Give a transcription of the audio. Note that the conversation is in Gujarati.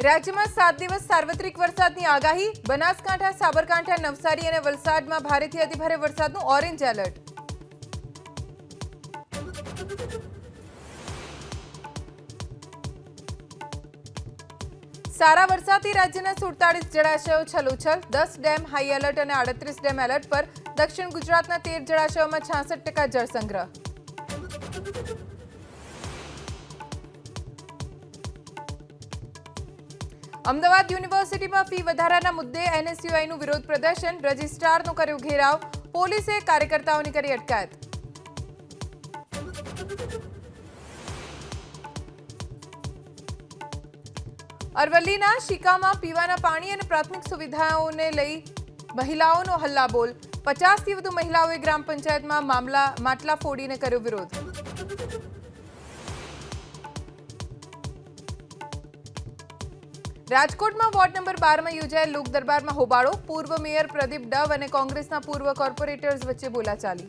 રાજ્યમાં 7 દિવસ સાર્વત્રિક વરસાદની આગાહી. બનાસકાંઠા, સાબરકાંઠા, નવસારી અને વલસાડમાં ભારેથી અતિભારે વરસાદનું ઓરેન્જ એલર્ટ. સારા વરસાદથી રાજ્યના 47 જળાશયો છલોછલ. 10 ડેમ હાઈ એલર્ટ અને 38 ડેમ એલર્ટ પર. દક્ષિણ ગુજરાતના 13 જળાશયોમાં 66% જળસંગ્રહ. અમદાવાદ યુનિવર્સિટીમાં ફી વધારાના મુદ્દે એનએસયુઆઈનું વિરોધ પ્રદર્શન. રજિસ્ટ્રારનો કર્યો ઘેરાવ. પોલીસે કાર્યકર્તાઓની કરી અટકાયત. અરવલ્લીના શિકામાં પીવાના પાણી અને પ્રાથમિક સુવિધાઓને લઈ મહિલાઓનો હલ્લાબોલ. 50થી વધુ મહિલાઓએ ગ્રામ પંચાયતમાં માટલા ફોડીને કર્યો વિરોધ. રાજકોટમાં વોર્ડ નંબર 12માં યોજાયેલ લોક દરબારમાં હોબાળો. પૂર્વ મેયર પ્રદીપ ડવ અને કોંગ્રેસના પૂર્વ કોર્પોરેટર્સ વચ્ચે બોલાચાલી.